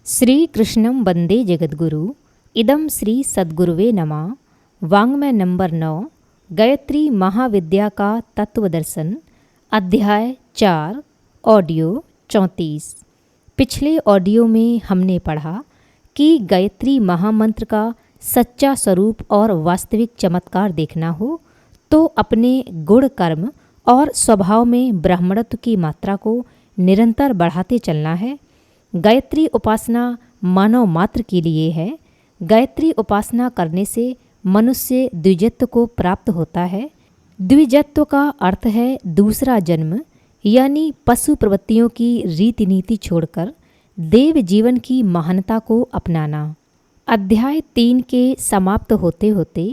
श्री कृष्णं वंदे जगद्गुरु। इदं श्री सद्गुरुवे नमः। वाङ्मय नंबर 9, गायत्री महाविद्या का तत्वदर्शन, अध्याय 4, ऑडियो 34। पिछले ऑडियो में हमने पढ़ा कि गायत्री महामंत्र का सच्चा स्वरूप और वास्तविक चमत्कार देखना हो तो अपने गुण, कर्म और स्वभाव में ब्राह्मणत्व की मात्रा को निरंतर बढ़ाते चलना है। गायत्री उपासना मानव मात्र के लिए है। गायत्री उपासना करने से मनुष्य द्विजत्व को प्राप्त होता है। द्विजत्व का अर्थ है दूसरा जन्म, यानी पशु प्रवृत्तियों की रीति नीति छोड़कर देव जीवन की महानता को अपनाना। अध्याय 3 के समाप्त होते होते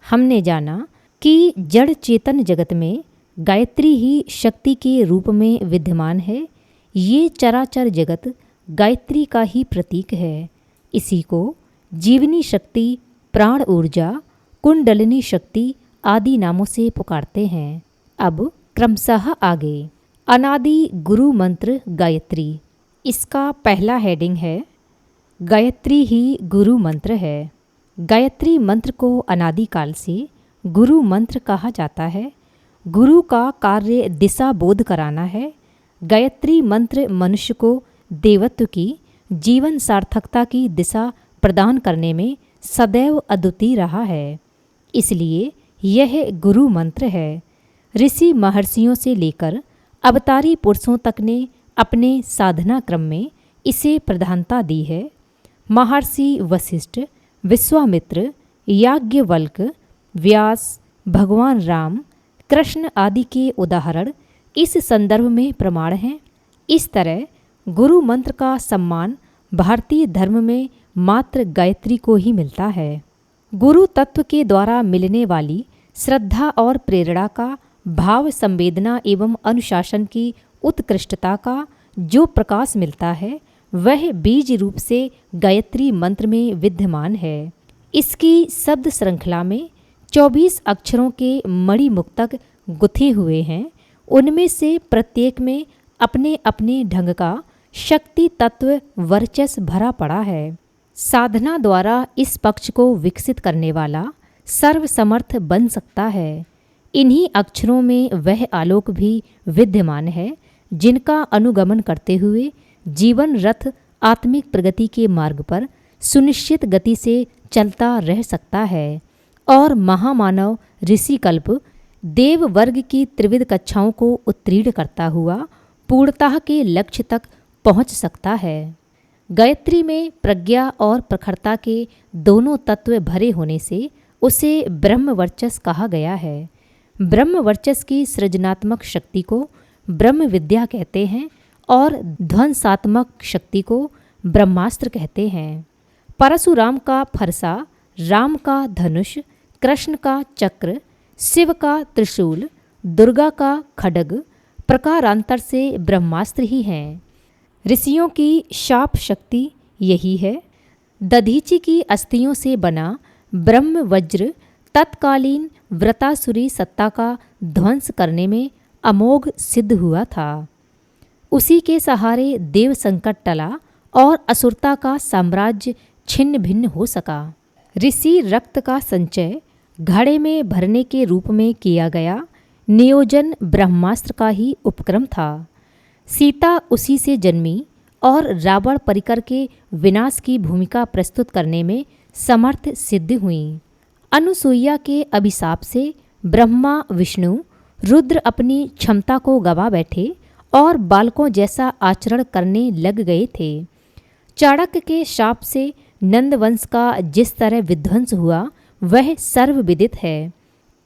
हमने जाना कि जड़ चेतन जगत में गायत्री ही शक्ति के रूप में विद्यमान है। ये चराचर जगत गायत्री का ही प्रतीक है। इसी को जीवनी शक्ति, प्राण ऊर्जा, कुंडलिनी शक्ति आदि नामों से पुकारते हैं। अब क्रमशः आगे अनादि गुरु मंत्र गायत्री। इसका पहला हेडिंग है गायत्री ही गुरु मंत्र है। गायत्री मंत्र को अनादि काल से गुरु मंत्र कहा जाता है। गुरु का कार्य दिशा बोध कराना है। गायत्री मंत्र मनुष्य को देवत्व की, जीवन सार्थकता की दिशा प्रदान करने में सदैव अद्वितीय रहा है। इसलिए यह गुरु मंत्र है। ऋषि महर्षियों से लेकर अवतारी पुरुषों तक ने अपने साधना क्रम में इसे प्रधानता दी है। महर्षि वशिष्ठ, विश्वामित्र, याज्ञवल्क, व्यास, भगवान राम, कृष्ण आदि के उदाहरण इस संदर्भ में प्रमाण हैं। इस तरह गुरु मंत्र का सम्मान भारतीय धर्म में मात्र गायत्री को ही मिलता है। गुरु तत्व के द्वारा मिलने वाली श्रद्धा और प्रेरणा का भाव, संवेदना एवं अनुशासन की उत्कृष्टता का जो प्रकाश मिलता है वह बीज रूप से गायत्री मंत्र में विद्यमान है। इसकी शब्द श्रृंखला में 24 अक्षरों के मणिमुक्तक गुथे हुए हैं। उनमें से प्रत्येक में अपने अपने ढंग का शक्ति तत्व वर्चस्व भरा पड़ा है। साधना द्वारा इस पक्ष को विकसित करने वाला सर्वसमर्थ बन सकता है। इन्हीं अक्षरों में वह आलोक भी विद्यमान है जिनका अनुगमन करते हुए जीवन रथ आत्मिक प्रगति के मार्ग पर सुनिश्चित गति से चलता रह सकता है और महामानव ऋषि कल्प देव वर्ग की त्रिविध कक्षाओं को उत्तीर्ण करता हुआ पूर्णता के लक्ष्य तक पहुंच सकता है। गायत्री में प्रज्ञा और प्रखरता के दोनों तत्व भरे होने से उसे ब्रह्म वर्चस्व कहा गया है। ब्रह्म वर्चस्व की सृजनात्मक शक्ति को ब्रह्म विद्या कहते हैं और ध्वंसात्मक शक्ति को ब्रह्मास्त्र कहते हैं। परशुराम का फरसा, राम का धनुष, कृष्ण का चक्र, शिव का त्रिशूल, दुर्गा का खड्ग प्रकारांतर से ब्रह्मास्त्र ही हैं। ऋषियों की शाप शक्ति यही है। दधीचि की अस्थियों से बना ब्रह्म वज्र तत्कालीन व्रतासुरी सत्ता का ध्वंस करने में अमोघ सिद्ध हुआ था। उसी के सहारे देव संकट टला और असुरता का साम्राज्य छिन्न भिन्न हो सका। ऋषि रक्त का संचय घड़े में भरने के रूप में किया गया नियोजन ब्रह्मास्त्र का ही उपक्रम था। सीता उसी से जन्मी और रावण परिकर के विनाश की भूमिका प्रस्तुत करने में समर्थ सिद्ध हुई। अनुसुईया के अभिशाप से ब्रह्मा, विष्णु, रुद्र अपनी क्षमता को गवा बैठे और बालकों जैसा आचरण करने लग गए थे। चाणक्य के शाप से नंदवंश का जिस तरह विध्वंस हुआ वह सर्वविदित है।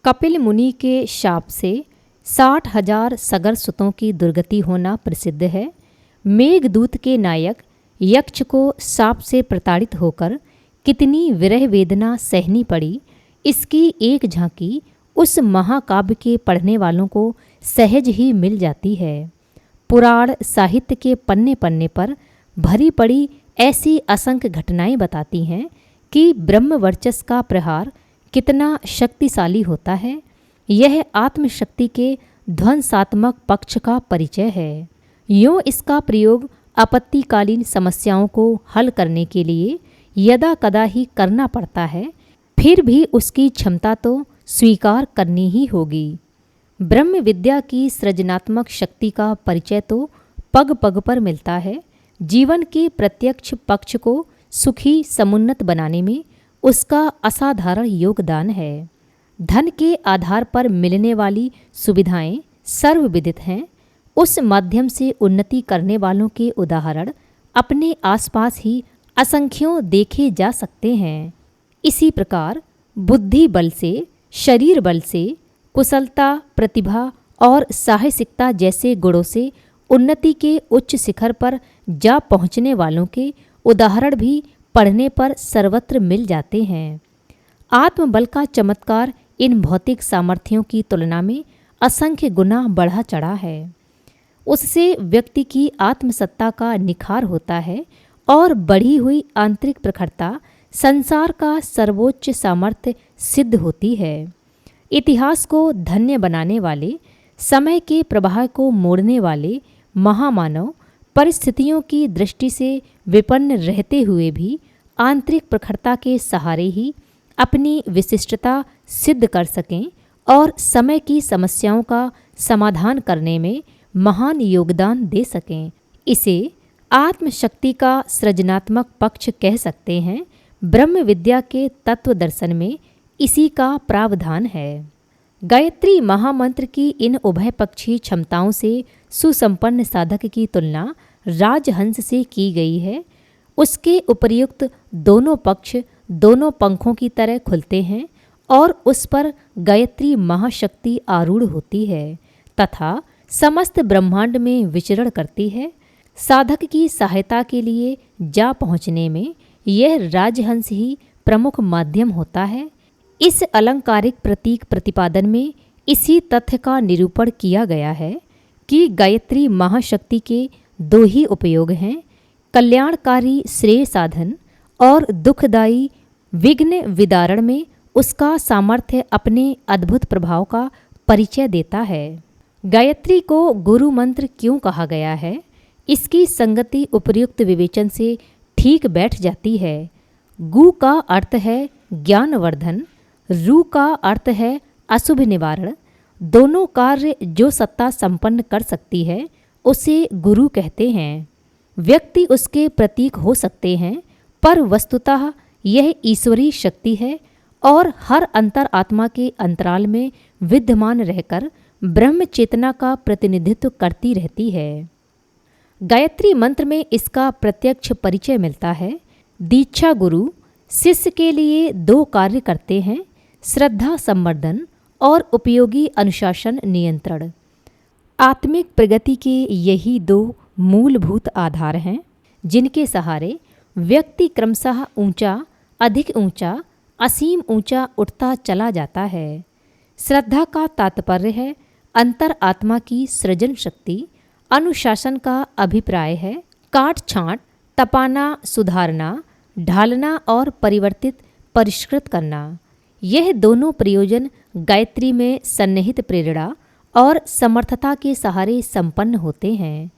कपिल मुनि के शाप से 60,000 सगर सुतों की दुर्गति होना प्रसिद्ध है। मेघदूत के नायक यक्ष को शाप से प्रताड़ित होकर कितनी विरह वेदना सहनी पड़ी, इसकी एक झांकी उस महाकाव्य के पढ़ने वालों को सहज ही मिल जाती है। पुराण साहित्य के पन्ने पन्ने पर भरी पड़ी ऐसी असंख्य घटनाएं बताती हैं कि ब्रह्म वर्चस्व का प्रहार कितना शक्तिशाली होता है। यह आत्मशक्ति के ध्वंसात्मक पक्ष का परिचय है। यूँ इसका प्रयोग आपत्तिकालीन समस्याओं को हल करने के लिए यदा कदा ही करना पड़ता है, फिर भी उसकी क्षमता तो स्वीकार करनी ही होगी। ब्रह्म विद्या की सृजनात्मक शक्ति का परिचय तो पग पग पर मिलता है। जीवन के प्रत्यक्ष पक्ष को सुखी समुन्नत बनाने में उसका असाधारण योगदान है। धन के आधार पर मिलने वाली सुविधाएं सर्वविदित हैं। उस माध्यम से उन्नति करने वालों के उदाहरण अपने आसपास ही असंख्यों देखे जा सकते हैं। इसी प्रकार बुद्धि बल से, शरीर बल से, कुशलता, प्रतिभा और साहसिकता जैसे गुणों से उन्नति के उच्च शिखर पर जा पहुँचने वालों के उदाहरण भी पढ़ने पर सर्वत्र मिल जाते हैं। आत्मबल का चमत्कार इन भौतिक सामर्थ्यों की तुलना में असंख्य गुना बढ़ा चढ़ा है। उससे व्यक्ति की आत्मसत्ता का निखार होता है और बढ़ी हुई आंतरिक प्रखरता संसार का सर्वोच्च सामर्थ्य सिद्ध होती है। इतिहास को धन्य बनाने वाले, समय के प्रवाह को मोड़ने वाले महामानव परिस्थितियों की दृष्टि से विपन्न रहते हुए भी आंतरिक प्रखरता के सहारे ही अपनी विशिष्टता सिद्ध कर सकें और समय की समस्याओं का समाधान करने में महान योगदान दे सकें। इसे आत्मशक्ति का सृजनात्मक पक्ष कह सकते हैं। ब्रह्म विद्या के तत्व दर्शन में इसी का प्रावधान है। गायत्री महामंत्र की इन उभयपक्षीय क्षमताओं से सुसंपन्न साधक की तुलना राजहंस से की गई है। उसके उपर्युक्त दोनों पक्ष दोनों पंखों की तरह खुलते हैं और उस पर गायत्री महाशक्ति आरूढ़ होती है तथा समस्त ब्रह्मांड में विचरण करती है। साधक की सहायता के लिए जा पहुँचने में यह राजहंस ही प्रमुख माध्यम होता है। इस अलंकारिक प्रतीक प्रतिपादन में इसी तथ्य का निरूपण किया गया है कि गायत्री महाशक्ति के दो ही उपयोग हैं, कल्याणकारी श्रेय साधन और दुखदायी विघ्न विदारण में उसका सामर्थ्य अपने अद्भुत प्रभाव का परिचय देता है। गायत्री को गुरु मंत्र क्यों कहा गया है, इसकी संगति उपर्युक्त विवेचन से ठीक बैठ जाती है। गु का अर्थ है ज्ञानवर्धन, रू का अर्थ है अशुभ निवारण। दोनों कार्य जो सत्ता संपन्न कर सकती है उसे गुरु कहते हैं। व्यक्ति उसके प्रतीक हो सकते हैं, पर वस्तुतः यह ईश्वरीय शक्ति है और हर अंतर आत्मा के अंतराल में विद्यमान रहकर ब्रह्म चेतना का प्रतिनिधित्व करती रहती है। गायत्री मंत्र में इसका प्रत्यक्ष परिचय मिलता है। दीक्षा गुरु शिष्य के लिए दो कार्य करते हैं, श्रद्धा संवर्धन और उपयोगी अनुशासन नियंत्रण। आत्मिक प्रगति के यही दो मूलभूत आधार हैं जिनके सहारे व्यक्ति क्रमशः ऊंचा, अधिक ऊंचा, असीम ऊंचा उठता चला जाता है। श्रद्धा का तात्पर्य है अंतर आत्मा की सृजन शक्ति। अनुशासन का अभिप्राय है काट छांट, तपाना, सुधारना, ढालना और परिवर्तित परिष्कृत करना। यह दोनों प्रयोजन गायत्री में सन्निहित प्रेरणा और समर्थता के सहारे संपन्न होते हैं।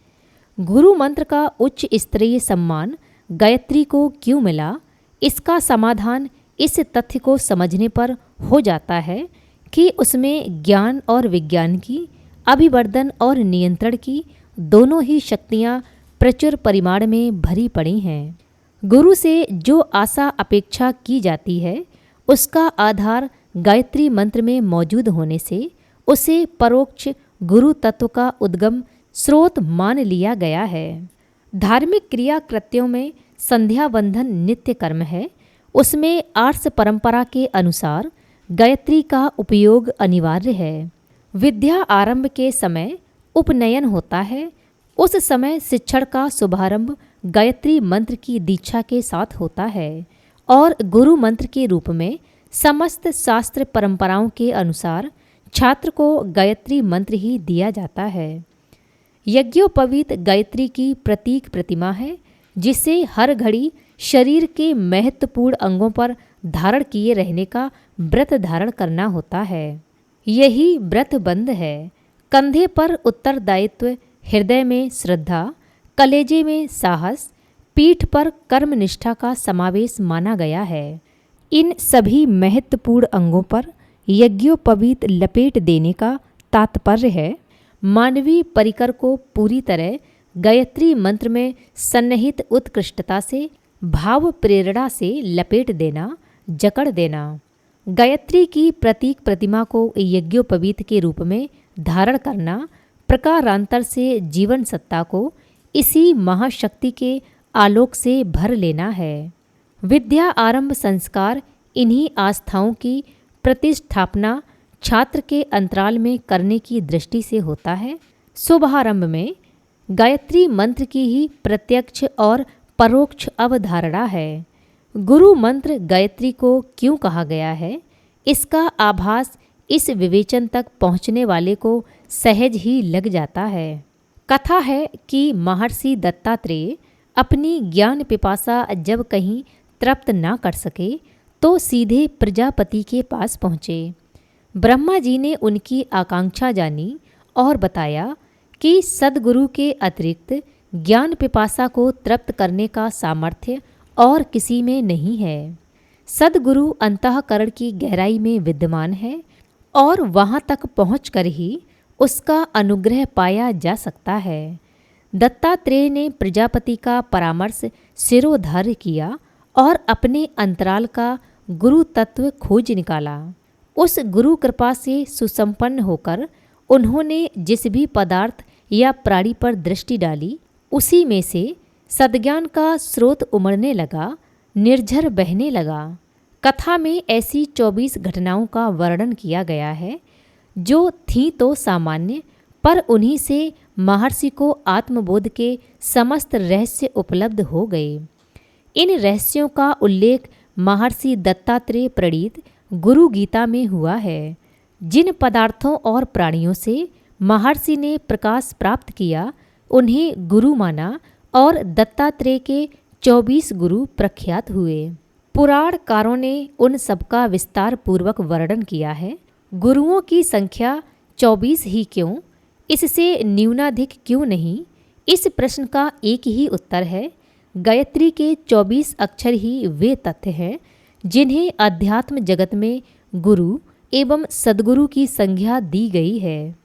गुरु मंत्र का उच्च स्तरीय सम्मान गायत्री को क्यों मिला, इसका समाधान इस तथ्य को समझने पर हो जाता है कि उसमें ज्ञान और विज्ञान की, अभिवर्धन और नियंत्रण की दोनों ही शक्तियाँ प्रचुर परिमाण में भरी पड़ी हैं। गुरु से जो आशा अपेक्षा की जाती है उसका आधार गायत्री मंत्र में मौजूद होने से उसे परोक्ष गुरु तत्व का उद्गम स्रोत मान लिया गया है। धार्मिक क्रिया कृत्यों में संध्या बंधन नित्य कर्म है। उसमें आर्ष परंपरा के अनुसार गायत्री का उपयोग अनिवार्य है। विद्या आरंभ के समय उपनयन होता है। उस समय शिक्षण का शुभारंभ गायत्री मंत्र की दीक्षा के साथ होता है और गुरु मंत्र के रूप में समस्त शास्त्र परंपराओं के अनुसार छात्र को गायत्री मंत्र ही दिया जाता है। यज्ञोपवीत गायत्री की प्रतीक प्रतिमा है जिसे हर घड़ी शरीर के महत्वपूर्ण अंगों पर धारण किए रहने का व्रत धारण करना होता है। यही व्रत बंध है। कंधे पर उत्तरदायित्व, हृदय में श्रद्धा, कलेजे में साहस, पीठ पर कर्मनिष्ठा का समावेश माना गया है। इन सभी महत्वपूर्ण अंगों पर यज्ञोपवीत लपेट देने का तात्पर्य है मानवीय परिकर को पूरी तरह गायत्री मंत्र में सन्निहित उत्कृष्टता से, भाव प्रेरणा से लपेट देना, जकड़ देना। गायत्री की प्रतीक प्रतिमा को यज्ञोपवीत के रूप में धारण करना, प्रकारांतर से जीवन सत्ता को इसी महाशक्ति के आलोक से भर लेना है। विद्या आरंभ संस्कार इन्हीं आस्थाओं की प्रतिष्ठापना छात्र के अंतराल में करने की दृष्टि से होता है। शुभारंभ में गायत्री मंत्र की ही प्रत्यक्ष और परोक्ष अवधारणा है। गुरु मंत्र गायत्री को क्यों कहा गया है, इसका आभास इस विवेचन तक पहुँचने वाले को सहज ही लग जाता है। कथा है कि महर्षि दत्तात्रेय अपनी ज्ञान पिपासा जब कहीं तृप्त ना कर सके तो सीधे प्रजापति के पास पहुँचे। ब्रह्मा जी ने उनकी आकांक्षा जानी और बताया कि सद्गुरु के अतिरिक्त ज्ञान पिपासा को तृप्त करने का सामर्थ्य और किसी में नहीं है। सद्गुरु अंतःकरण की गहराई में विद्यमान है और वहाँ तक पहुँचकर ही उसका अनुग्रह पाया जा सकता है। दत्तात्रेय ने प्रजापति का परामर्श शिरोधार्य किया और अपने अंतराल का गुरु तत्व खोज निकाला। उस गुरु कृपा से सुसंपन्न होकर उन्होंने जिस भी पदार्थ या प्राणी पर दृष्टि डाली, उसी में से सद्ज्ञान का स्रोत उमड़ने लगा, निर्झर बहने लगा। कथा में ऐसी 24 घटनाओं का वर्णन किया गया है जो थीं तो सामान्य, पर उन्हीं से महर्षि को आत्मबोध के समस्त रहस्य उपलब्ध हो गए। इन रहस्यों का उल्लेख महर्षि दत्तात्रेय प्रणीत गुरु गीता में हुआ है। जिन पदार्थों और प्राणियों से महर्षि ने प्रकाश प्राप्त किया, उन्हें गुरु माना और दत्तात्रेय के 24 गुरु प्रख्यात हुए। पुराणकारों ने उन सबका विस्तार पूर्वक वर्णन किया है। गुरुओं की संख्या 24 ही क्यों, इससे न्यूनाधिक क्यों नहीं, इस प्रश्न का एक ही उत्तर है। गायत्री के 24 अक्षर ही वे तथ्य हैं जिन्हें अध्यात्म जगत में गुरु एवं सद्गुरु की संज्ञा दी गई है।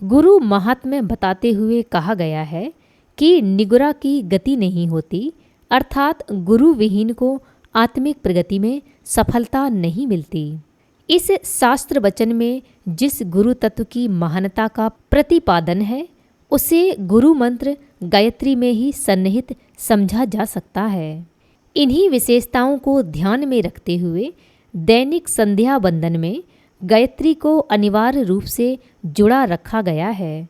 गुरु महात्म्य बताते हुए कहा गया है कि निगुरा की गति नहीं होती, अर्थात गुरु विहीन को आत्मिक प्रगति में सफलता नहीं मिलती। इस शास्त्र वचन में जिस गुरु तत्व की महानता का प्रतिपादन है, उसे गुरु मंत्र गायत्री में ही सन्निहित समझा जा सकता है। इन्हीं विशेषताओं को ध्यान में रखते हुए दैनिक संध्या वंदन में गायत्री को अनिवार्य रूप से जुड़ा रखा गया है।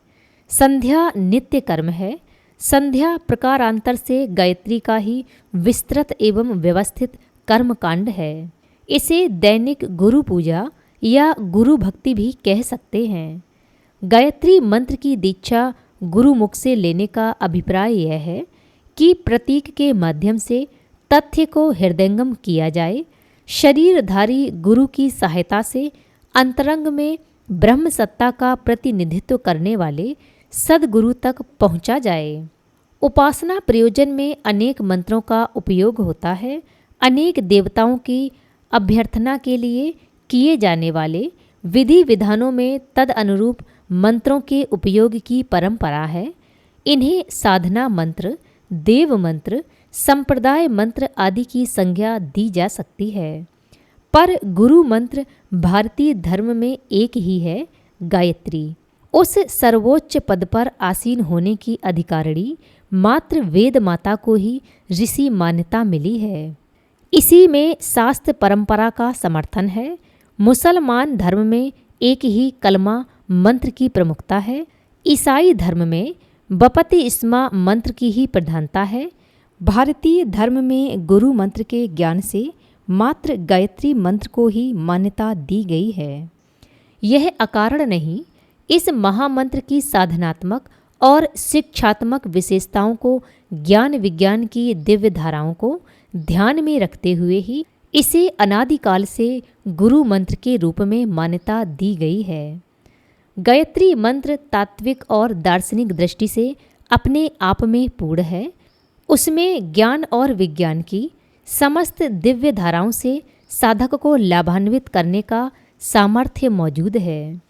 संध्या नित्य कर्म है। संध्या प्रकारांतर से गायत्री का ही विस्तृत एवं व्यवस्थित कर्मकांड है। इसे दैनिक गुरु पूजा या गुरु भक्ति भी कह सकते हैं। गायत्री मंत्र की दीक्षा गुरु मुख से लेने का अभिप्राय यह है कि प्रतीक के माध्यम से तथ्य को हृदयंगम किया जाए, शरीरधारी गुरु की सहायता से अंतरंग में ब्रह्म सत्ता का प्रतिनिधित्व करने वाले सद्गुरु तक पहुंचा जाए। उपासना प्रयोजन में अनेक मंत्रों का उपयोग होता है। अनेक देवताओं की अभ्यर्थना के लिए किए जाने वाले विधि विधानों में तद अनुरूप मंत्रों के उपयोग की परंपरा है। इन्हें साधना मंत्र, देव मंत्र, संप्रदाय मंत्र आदि की संज्ञा दी जा सकती है, पर गुरु मंत्र भारतीय धर्म में एक ही है, गायत्री। उस सर्वोच्च पद पर आसीन होने की अधिकारिणी मात्र वेद माता को ही ऋषि मान्यता मिली है। इसी में शास्त्र परंपरा का समर्थन है। मुसलमान धर्म में एक ही कलमा मंत्र की प्रमुखता है। ईसाई धर्म में बपति इस्मा मंत्र की ही प्रधानता है। भारतीय धर्म में गुरु मंत्र के ज्ञान से मात्र गायत्री मंत्र को ही मान्यता दी गई है। यह अकारण नहीं, इस महामंत्र की साधनात्मक और शिक्षात्मक विशेषताओं को, ज्ञान विज्ञान की दिव्य धाराओं को ध्यान में रखते हुए ही इसे अनादिकाल से गुरु मंत्र के रूप में मान्यता दी गई है। गायत्री मंत्र तात्विक और दार्शनिक दृष्टि से अपने आप में पूर्ण है, उसमें ज्ञान और विज्ञान की समस्त दिव्य धाराओं से साधक को लाभान्वित करने का सामर्थ्य मौजूद है।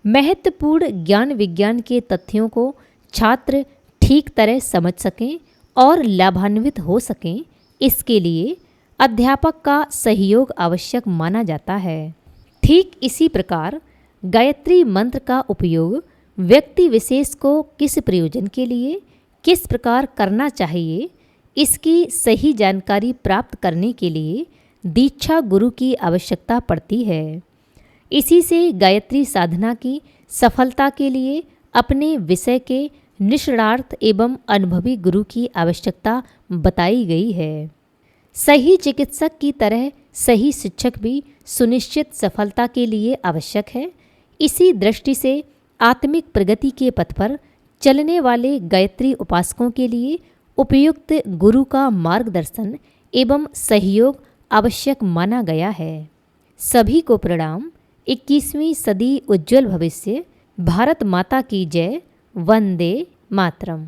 महत्वपूर्ण ज्ञान विज्ञान के तथ्यों को छात्र ठीक तरह समझ सकें और लाभान्वित हो सकें, इसके लिए अध्यापक का सहयोग आवश्यक माना जाता है। ठीक इसी प्रकार गायत्री मंत्र का उपयोग व्यक्ति विशेष को किस प्रयोजन के लिए किस प्रकार करना चाहिए, इसकी सही जानकारी प्राप्त करने के लिए दीक्षा गुरु की आवश्यकता पड़ती है। इसी से गायत्री साधना की सफलता के लिए अपने विषय के निष्णार्थ एवं अनुभवी गुरु की आवश्यकता बताई गई है। सही चिकित्सक की तरह सही शिक्षक भी सुनिश्चित सफलता के लिए आवश्यक है। इसी दृष्टि से आत्मिक प्रगति के पथ पर चलने वाले गायत्री उपासकों के लिए उपयुक्त गुरु का मार्गदर्शन एवं सहयोग आवश्यक माना गया है। सभी को प्रणाम। 21वीं सदी उज्जवल भविष्य। भारत माता की जय। वंदे मातरम।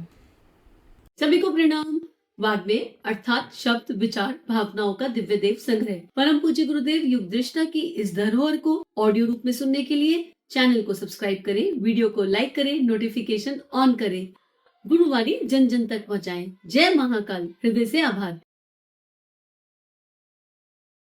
सभी को प्रणाम। वाग्मय अर्थात शब्द, विचार, भावनाओं का दिव्य देव संग्रह परम पूज्य गुरुदेव युग दृष्टा की इस धरोहर को ऑडियो रूप में सुनने के लिए चैनल को सब्सक्राइब करें, वीडियो को लाइक करें, नोटिफिकेशन ऑन करें, गुरुवाणी जन जन तक पहुँचाएं। जय महाकाल। हृदय से आभार।